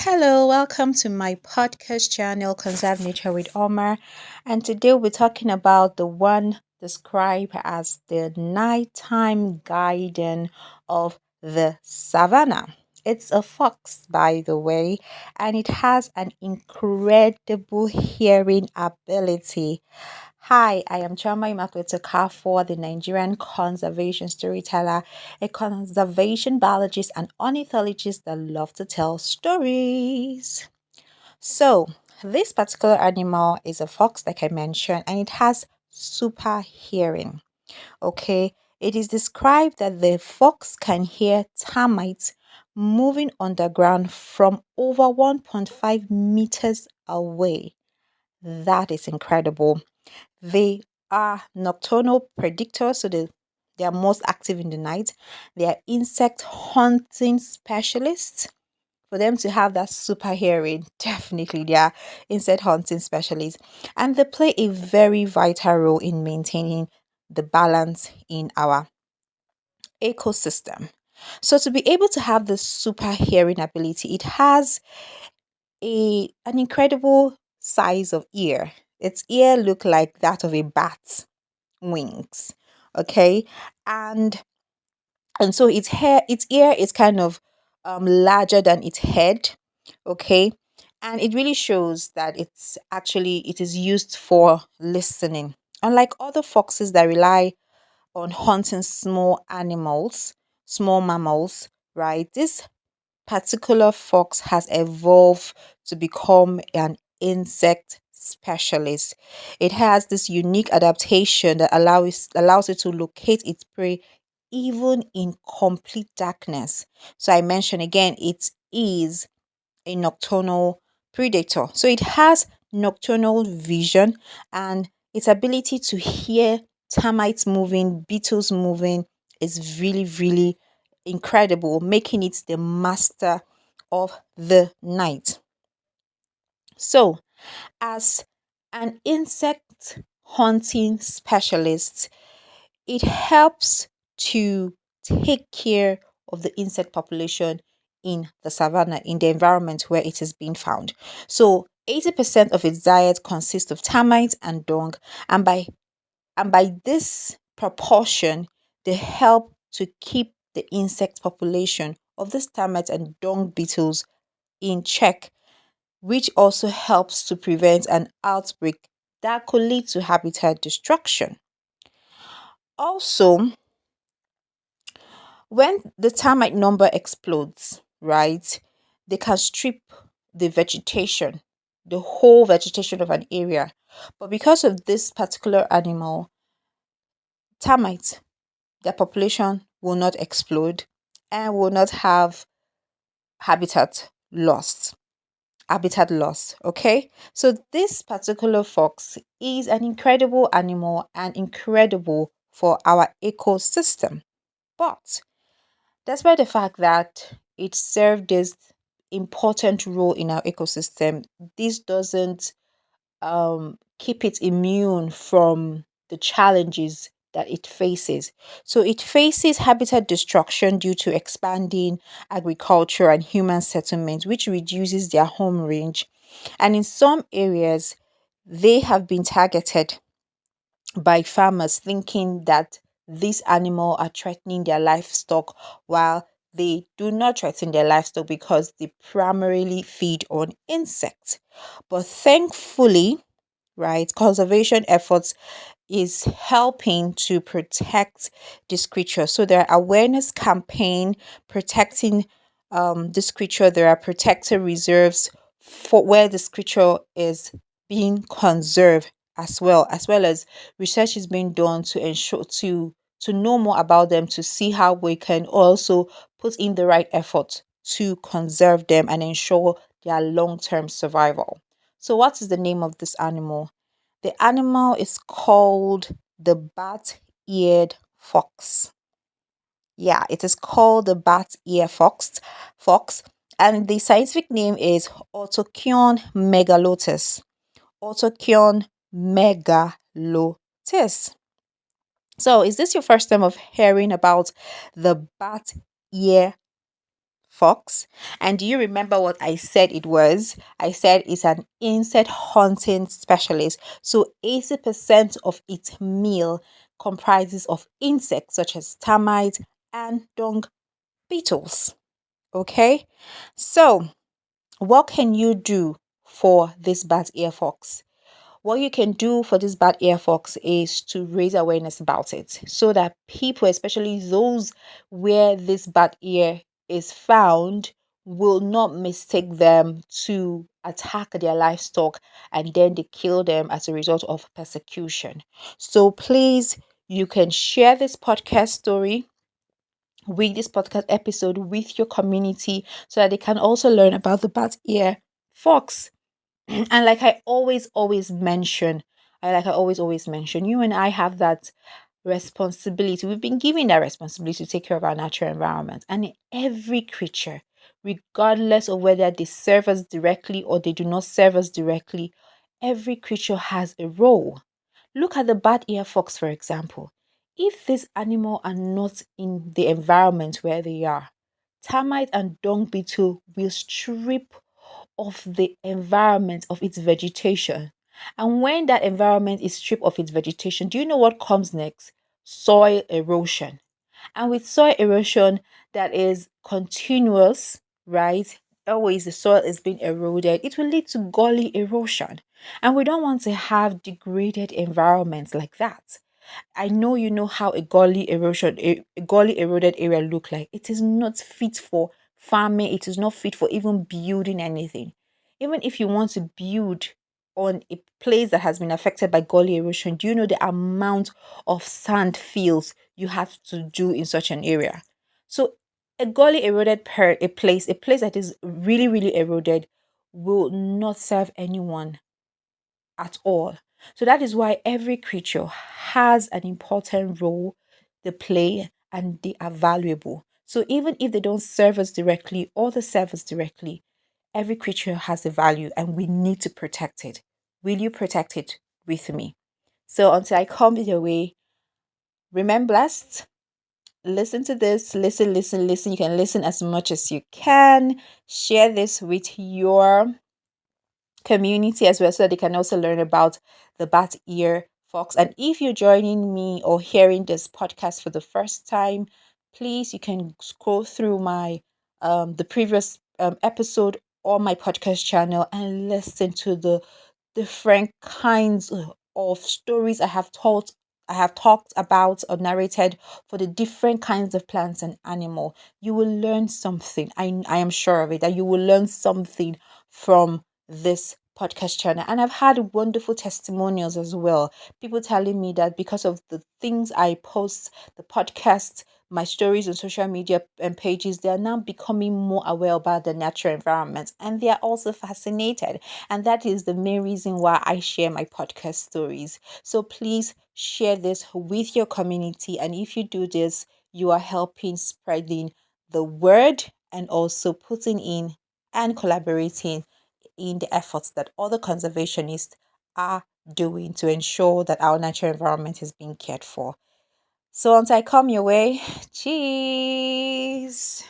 Hello, welcome to my podcast channel, Conserve Nature with Omae. And today we're talking about the one described as the nighttime garden of the savannah. It's a fox, by the way, and it has an incredible hearing ability. Hi, I am Chama Immaculate for the Nigerian conservation storyteller, a conservation biologist and ornithologist that love to tell stories. So, this particular animal is a fox, like I mentioned, and it has super hearing. Okay, it is described that the fox can hear termites moving underground from over 1.5 meters away. That is incredible. They are nocturnal predators, so they are most active in the night. They are insect hunting specialists. For them to have that super hearing, definitely they are insect hunting specialists. And they play a very vital role in maintaining the balance in our ecosystem. So to be able to have this super hearing ability, it has an incredible size of ear. Its ear look like that of a bat wings. Okay, and so its ear is kind of larger than its head. Okay, and it really shows that it is used for listening. Unlike other foxes that rely on hunting small mammals, right? This particular fox has evolved to become an insect specialist. It has this unique adaptation that allows it to locate its prey even in complete darkness. So I mentioned again, it is a nocturnal predator. So it has nocturnal vision, and its ability to hear termites moving, beetles moving is really, really incredible, making it the master of the night. So, as an insect hunting specialist, it helps to take care of the insect population in the savannah, in the environment where it is being found. So 80% of its diet consists of termites and dung, and by this proportion, they help to keep the insect population of these termites and dung beetles in check, which also helps to prevent an outbreak that could lead to habitat destruction. Also, when the termite number explodes, right, they can strip the vegetation, the whole vegetation of an area. But because of this particular animal, termites, their population will not explode and will not have habitat loss. Habitat loss. Okay, so this particular fox is an incredible animal and incredible for our ecosystem. But despite the fact that it served this important role in our ecosystem, this doesn't keep it immune from the challenges that it faces. So it faces habitat destruction due to expanding agriculture and human settlement, which reduces their home range. And in some areas, they have been targeted by farmers thinking that these animals are threatening their livestock, while they do not threaten their livestock because they primarily feed on insects. But thankfully, right, conservation efforts is helping to protect this creature. So there are awareness campaign protecting this creature. There are protector reserves for where this creature is being conserved, as well as research is being done to ensure to know more about them, to see how we can also put in the right effort to conserve them and ensure their long-term survival. So what is the name of this animal? The animal is called the bat-eared fox. Yeah, it is called the bat-ear fox, and the scientific name is Autochion megalotis. Autochion megalotis. So, is this your first time of hearing about the bat ear fox. And do you remember what I said it was? I said it's an insect hunting specialist. So 80% of its meal comprises of insects such as termites and dung beetles. Okay, so what can you do for this bat ear fox? What you can do for this bad ear fox is to raise awareness about it so that people, especially those where this bad ear is found, will not mistake them to attack their livestock and then they kill them as a result of persecution. So please, you can share this podcast story with this podcast episode with your community so that they can also learn about the bad ear fox. And like I always mention, you and I have that responsibility. We've been given that responsibility to take care of our natural environment. And every creature, regardless of whether they serve us directly or they do not serve us directly, every creature has a role. Look at the bad ear fox, for example. If these animals are not in the environment where they are, termite and dung beetle will strip of the environment of its vegetation. And when that environment is stripped of its vegetation, do you know what comes next? Soil erosion. And with soil erosion that is continuous, right? Always the soil is being eroded, it will lead to gully erosion. And we don't want to have degraded environments like that. I know you know how a gully eroded area look like. It is not fit for farming. It is not fit for even building anything. Even if you want to build on a place that has been affected by gully erosion, do you know the amount of sand fields you have to do in such an area? So a gully eroded a place that is really, really eroded will not serve anyone at all. So that is why every creature has an important role to play and they are valuable. So even if they don't serve us directly or they serve us directly, every creature has a value and we need to protect it. Will you protect it with me? So until I come your way, remain blessed. Listen to this. Listen, listen, listen. You can listen as much as you can. Share this with your community as well so that they can also learn about the bat ear fox. And if you're joining me or hearing this podcast for the first time, please you can scroll through my the previous episode on my podcast channel and listen to the different kinds of stories I have talked about or narrated for the different kinds of plants and animal. You will learn something. I am sure of it that you will learn something from this podcast channel. And I've had wonderful testimonials as well. People telling me that because of the things I post, the podcast, my stories on social media and pages, they are now becoming more aware about the natural environment and they are also fascinated. And that is the main reason why I share my podcast stories. So please share this with your community. And if you do this, you are helping spreading the word and also putting in and collaborating in the efforts that other conservationists are doing to ensure that our natural environment is being cared for. So until I come your way, cheese.